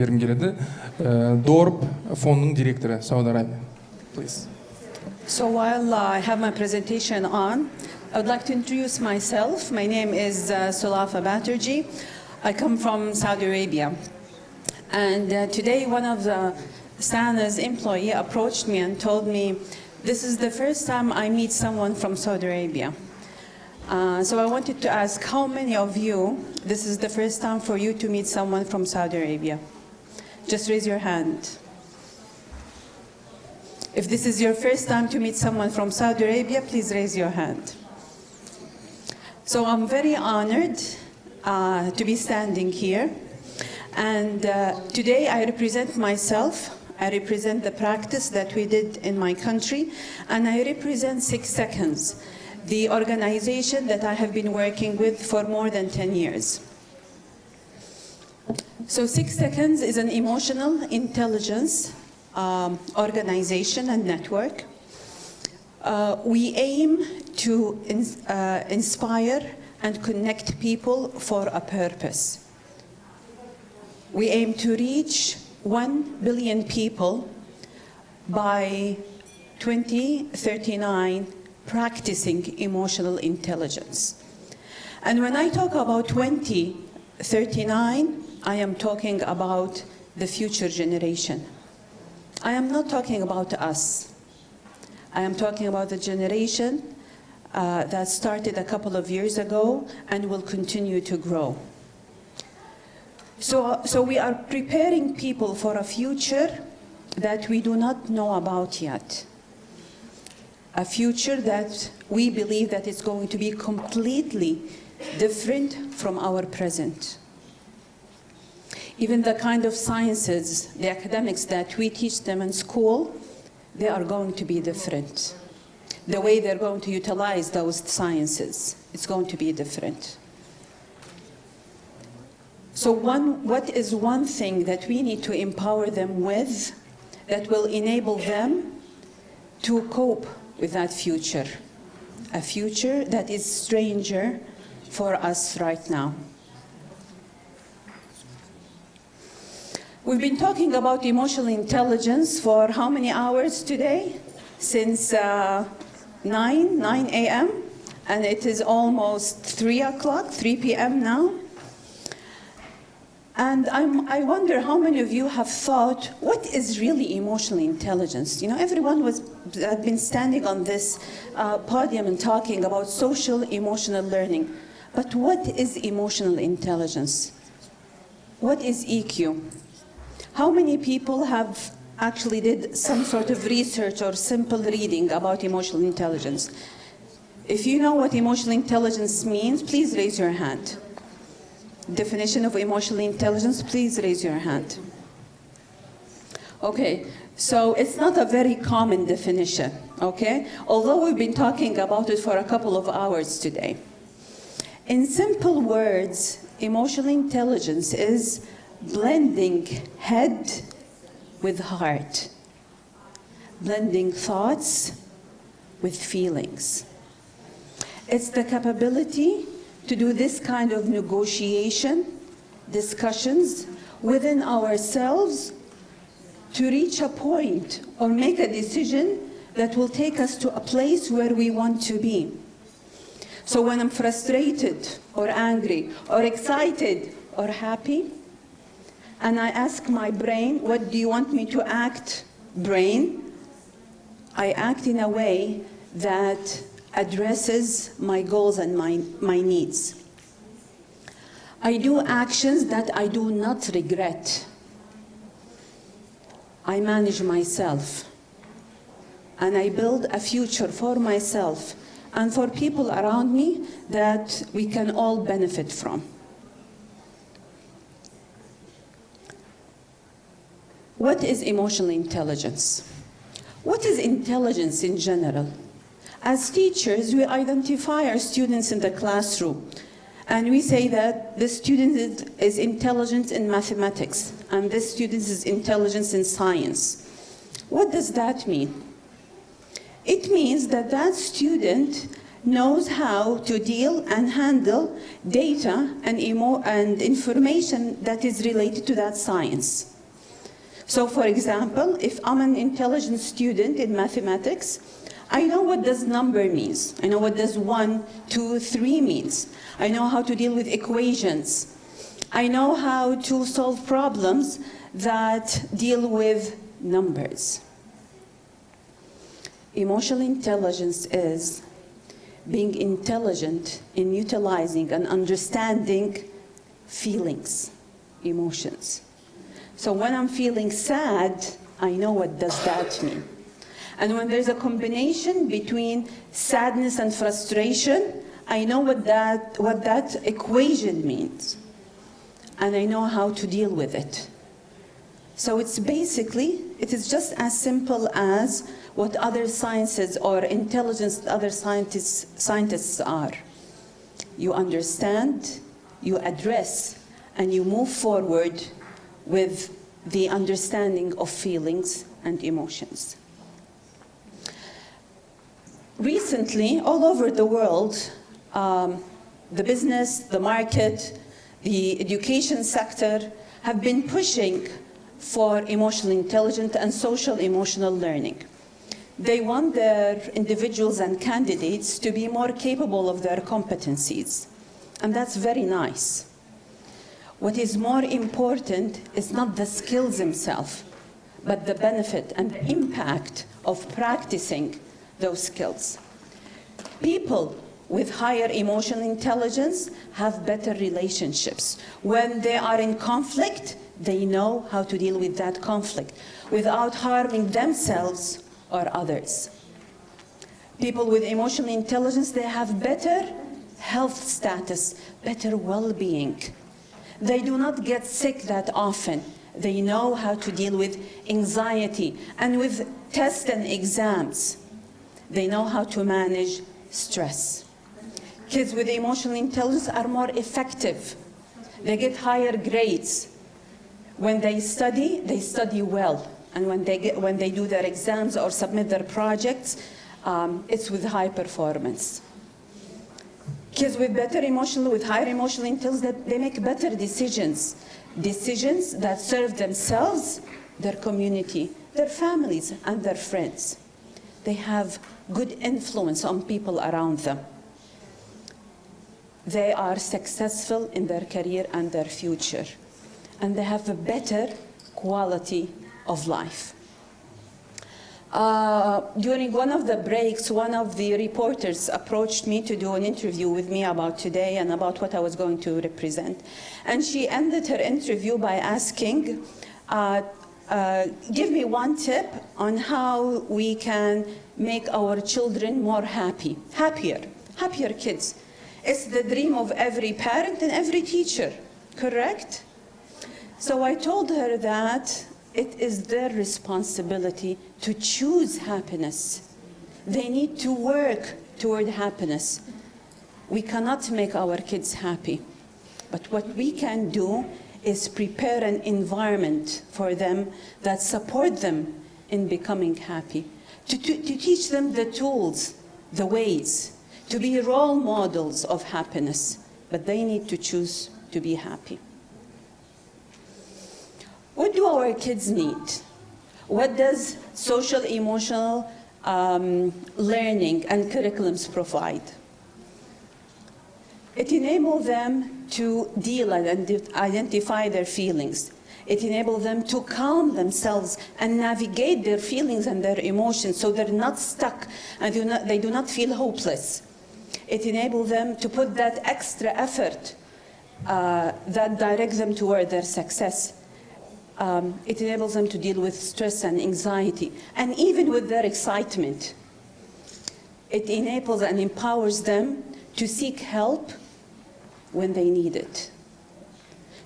Doorob fondunun direktörü Saudi Arabia. Please. So while I have my presentation on, I would like to introduce myself. My name is Solafa Batterджи. I come from Saudi Arabia. And today one of the SANA's employee approached me and told me, this is the first time I meet someone from Saudi Arabia. So I wanted to ask how many of you, this is the first time for you to meet someone from Saudi Arabia? Just raise your hand. If this is your first time to meet someone from Saudi Arabia, please raise your hand. So I'm very honored to be standing here. And today I represent myself. I represent the practice that we did in my country. And I represent 6 Seconds, the organization that I have been working with for more than 10 years. So 6 Seconds is an emotional intelligence organization and network. We aim to inspire and connect people for a purpose. We aim to reach 1 billion people by 2039 practicing emotional intelligence. And when I talk about 2039, I am talking about the future generation. I am not talking about us. I am talking about the generation that started a couple of years ago and will continue to grow. So we are preparing people for a future that we do not know about yet. A future that we believe that is going to be completely different from our present. Even the kind of sciences, the academics that we teach them in school, they are going to be different. The way they're going to utilize those sciences, it's going to be different. So what is one thing that we need to empower them with that will enable them to cope with that future? A future that is stranger for us right now. We've been talking about emotional intelligence for how many hours today? Since 9 a.m. and it is almost 3 p.m. now. And I wonder how many of you have thought, what is really emotional intelligence? You know, everyone had been standing on this podium and talking about social emotional learning. But what is emotional intelligence? What is EQ? How many people have actually did some sort of research or simple reading about emotional intelligence? If you know what emotional intelligence means, please raise your hand. Definition of emotional intelligence, please raise your hand. Okay, so it's not a very common definition, okay? Although we've been talking about it for a couple of hours today. In simple words, emotional intelligence is blending head with heart, blending thoughts with feelings. It's the capability to do this kind of negotiation, discussions within ourselves to reach a point or make a decision that will take us to a place where we want to be. So when I'm frustrated or angry or excited or happy, and I ask my brain, what do you want me to act, brain? I act in a way that addresses my goals and my needs. I do actions that I do not regret. I manage myself. And I build a future for myself and for people around me that we can all benefit from. What is emotional intelligence? What is intelligence in general? As teachers, we identify our students in the classroom, and we say that the student is intelligent in mathematics, and this student is intelligent in science. What does that mean? It means that that student knows how to deal and handle data and information that is related to that science. So for example, if I'm an intelligent student in mathematics, I know what this number means. I know what this 1, 2, 3 means. I know how to deal with equations. I know how to solve problems that deal with numbers. Emotional intelligence is being intelligent in utilizing and understanding feelings, emotions. So when I'm feeling sad, I know what does that mean. And when there's a combination between sadness and frustration, I know what that equation means. And I know how to deal with it. So it's basically, it is just as simple as what other sciences or intelligence that other scientists are. You understand, you address, and you move forward with the understanding of feelings and emotions. Recently, all over the world, the business, the market, the education sector have been pushing for emotional intelligence and social emotional learning. They want their individuals and candidates to be more capable of their competencies, and that's very nice. What is more important is not the skills themselves, but the benefit and the impact of practicing those skills. People with higher emotional intelligence have better relationships. When they are in conflict, they know how to deal with that conflict without harming themselves or others. People with emotional intelligence, they have better health status, better well-being. They do not get sick that often. They know how to deal with anxiety and with tests and exams. They know how to manage stress. Kids with emotional intelligence are more effective. They get higher grades. When they study well. And when they do their exams or submit their projects, it's with high performance. Kids with higher emotional intelligence, they make better decisions. Decisions that serve themselves, their community, their families, and their friends. They have good influence on people around them. They are successful in their career and their future. And they have a better quality of life. During one of the breaks, one of the reporters approached me to do an interview with me about today and about what I was going to represent. And she ended her interview by asking, give me one tip on how we can make our children more happier kids. It's the dream of every parent and every teacher, correct? So I told her that it is their responsibility to choose happiness. They need to work toward happiness. We cannot make our kids happy, but what we can do is prepare an environment for them that support them in becoming happy, to teach them the tools, the ways, to be role models of happiness, but they need to choose to be happy. What do our kids need? What does social emotional learning and curriculums provide? It enables them to deal and identify their feelings. It enables them to calm themselves and navigate their feelings and their emotions so they're not stuck and they do not feel hopeless. It enables them to put that extra effort that directs them toward their success. It enables them to deal with stress and anxiety, and even with their excitement. It enables and empowers them to seek help when they need it.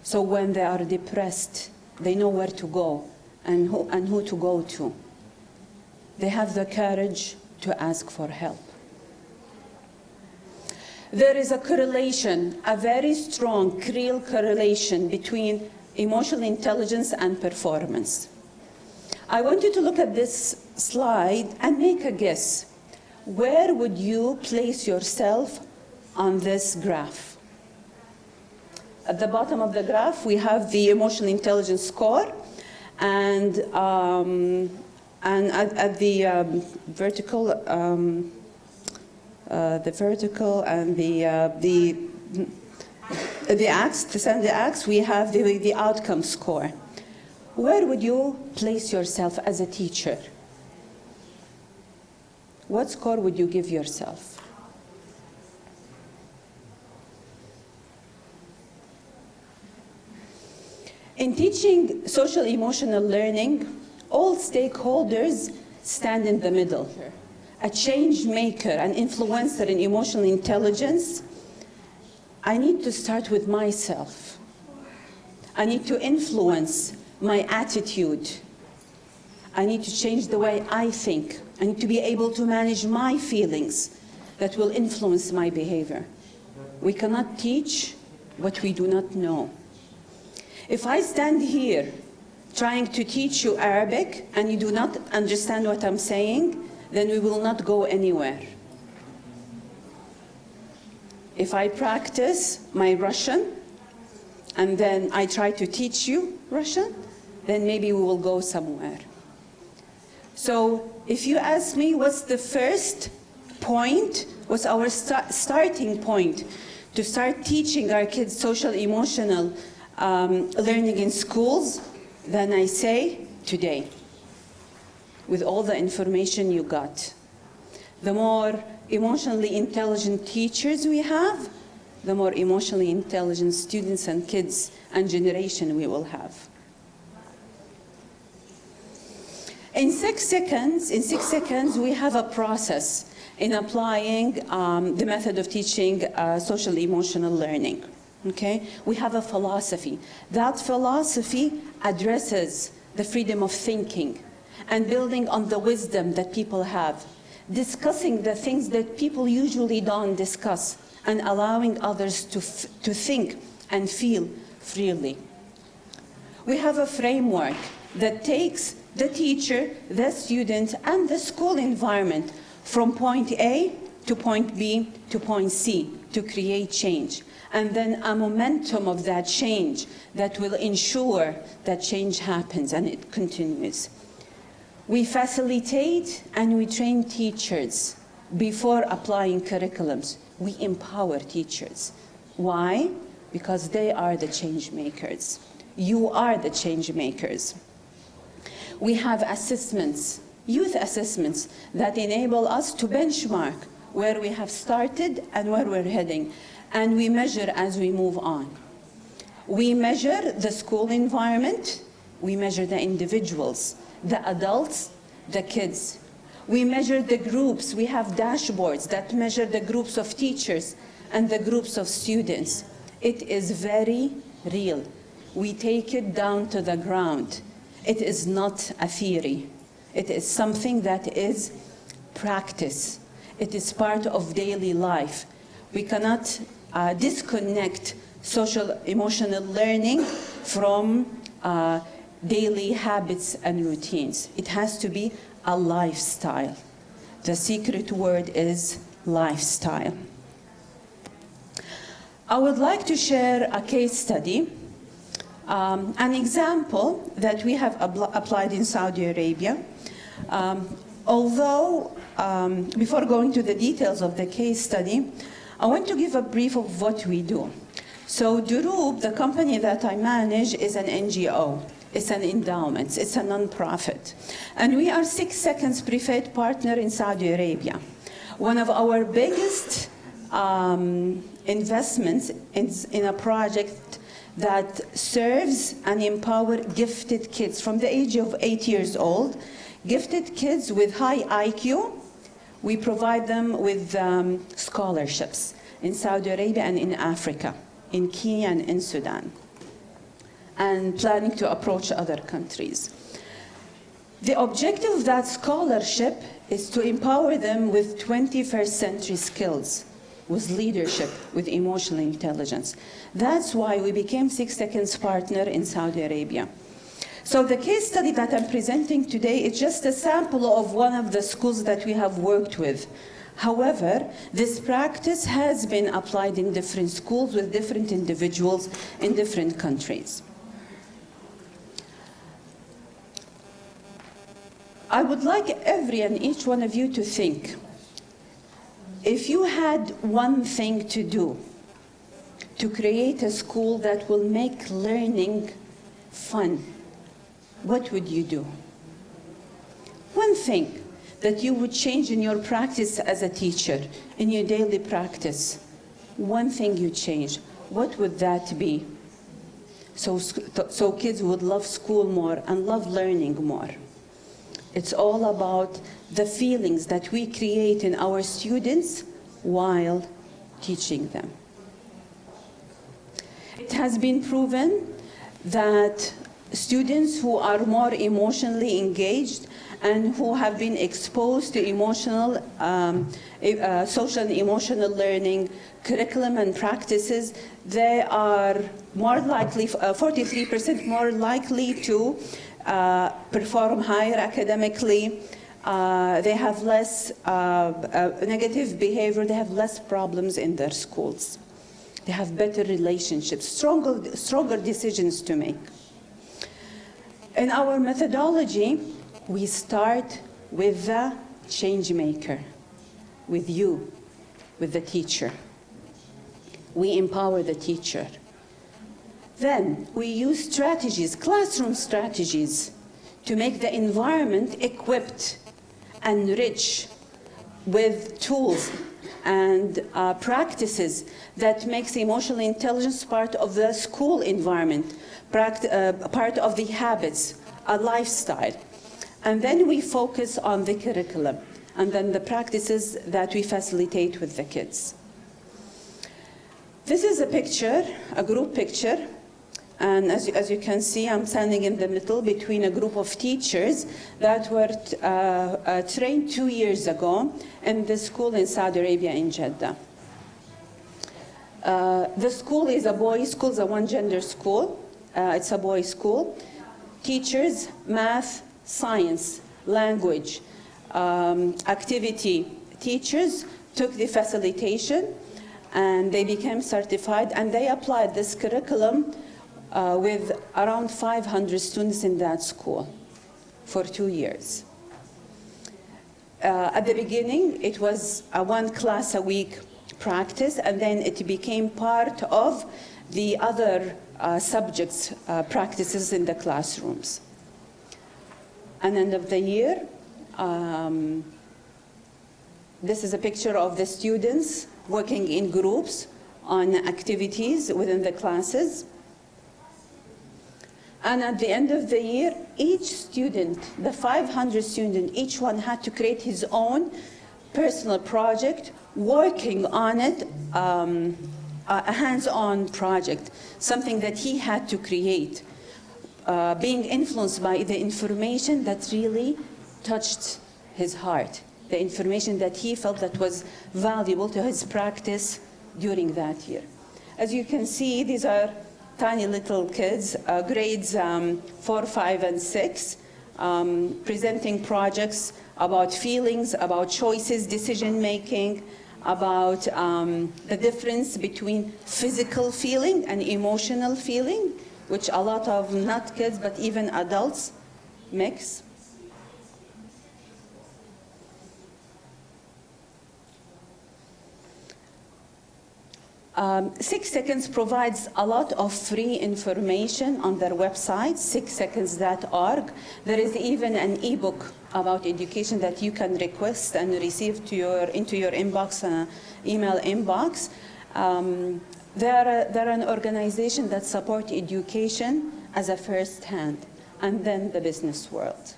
So when they are depressed, they know where to go and who to go to. They have the courage to ask for help. There is a correlation, a very strong, real correlation between emotional intelligence and performance. I want you to look at this slide and make a guess. Where would you place yourself on this graph? At the bottom of the graph, we have the emotional intelligence score, And at the vertical and the axis, we have the outcome score. Where would you place yourself as a teacher? What score would you give yourself? In teaching social emotional learning, all stakeholders stand in the middle. A change maker, an influencer in emotional intelligence, I need to start with myself. I need to influence my attitude. I need to change the way I think. I need to be able to manage my feelings that will influence my behavior. We cannot teach what we do not know. If I stand here trying to teach you Arabic and you do not understand what I'm saying, then we will not go anywhere. If I practice my Russian and then I try to teach you Russian, then maybe we will go somewhere. So if you ask me what's the first point, what's our starting point to start teaching our kids social emotional learning in schools, then I say today, with all the information you got. The more emotionally intelligent teachers we have, the more emotionally intelligent students and kids and generation we will have. In 6 seconds, we have a process in applying the method of teaching social emotional learning. Okay? We have a philosophy. That philosophy addresses the freedom of thinking and building on the wisdom that people have, discussing the things that people usually don't discuss, and allowing others to think and feel freely. We have a framework that takes the teacher, the student, and the school environment from point A to point B to point C to create change. And then a momentum of that change that will ensure that change happens and it continues. We facilitate and we train teachers before applying curriculums. We empower teachers. Why? Because they are the change makers. You are the change makers. We have assessments, youth assessments, that enable us to benchmark where we have started and where we're heading. And we measure as we move on. We measure the school environment. We measure the individuals, the adults, the kids. We measure the groups. We have dashboards that measure the groups of teachers and the groups of students. It is very real. We take it down to the ground. It is not a theory. It is something that is practice. It is part of daily life. We cannot disconnect social emotional learning from daily habits and routines. It has to be a lifestyle. The secret word is lifestyle. I would like to share a case study, an example that we have applied in Saudi Arabia. Although, before going to the details of the case study, I want to give a brief of what we do. So Doorob, the company that I manage, is an NGO. It's an endowment. It's a non-profit. And we are 6 seconds preferred partner in Saudi Arabia. One of our biggest investments is in a project that serves and empowers gifted kids from the age of 8 years old. Gifted kids with high IQ, we provide them with scholarships in Saudi Arabia and in Africa, in Kenya and in Sudan, and planning to approach other countries. The objective of that scholarship is to empower them with 21st century skills, with leadership, with emotional intelligence. That's why we became 6 seconds partner in Saudi Arabia. So the case study that I'm presenting today is just a sample of one of the schools that we have worked with. However, this practice has been applied in different schools with different individuals in different countries. I would like every and each one of you to think, if you had one thing to do to create a school that will make learning fun, what would you do? One thing that you would change in your practice as a teacher, in your daily practice, one thing you change, what would that be? So kids would love school more and love learning more. It's all about the feelings that we create in our students while teaching them. It has been proven that students who are more emotionally engaged and who have been exposed to social and emotional learning curriculum and practices, they are more likely, 43% more likely to perform higher academically. They have less negative behavior, they have less problems in their schools. They have better relationships, stronger decisions to make. In our methodology, we start with the change maker, with you, with the teacher. We empower the teacher. Then we use strategies, classroom strategies, to make the environment equipped and rich with tools and practices that makes emotional intelligence part of the school environment, part of the habits, a lifestyle. And then we focus on the curriculum and then the practices that we facilitate with the kids. This is a picture, a group picture. And as you can see, I'm standing in the middle between a group of teachers that were trained 2 years ago in the school in Saudi Arabia in Jeddah. The school is a boys' school, it's a one-gender school. It's a boys' school. Teachers, math, science, language, activity teachers took the facilitation and they became certified and they applied this curriculum with around 500 students in that school for 2 years. At the beginning, it was a one class a week practice, and then it became part of the other subjects practices in the classrooms. At the end of the year, this is a picture of the students working in groups on activities within the classes. And at the end of the year, each student, the 500 students, each one had to create his own personal project, working on it, a hands-on project, something that he had to create, being influenced by the information that really touched his heart, the information that he felt that was valuable to his practice during that year. As you can see, these are tiny little kids, grades 4, 5, and 6, presenting projects about feelings, about choices, decision-making, about the difference between physical feeling and emotional feeling, which a lot of not kids, but even adults mix. Six Seconds provides a lot of free information on their website, 6seconds.org. There is even an ebook about education that you can request and receive into your inbox, email inbox. They're an organization that supports education as a first hand, and then the business world.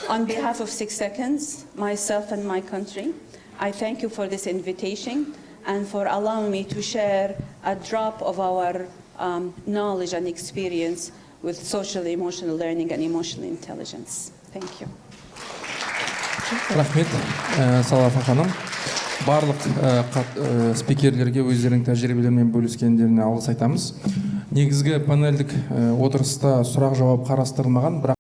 On behalf of 6 Seconds, myself and my country, I thank you for this invitation and for allowing me to share a drop of our knowledge and experience with social emotional learning and emotional intelligence. Thank you. Рахмет, Солафа ханым. Барлық спикерлерге өздерінің тәжірибелерімен бөліскендеріне алғыс айтамыз. Негізгі панельдік отырыста сұрақ-жауап қарастырылмаған, бірақ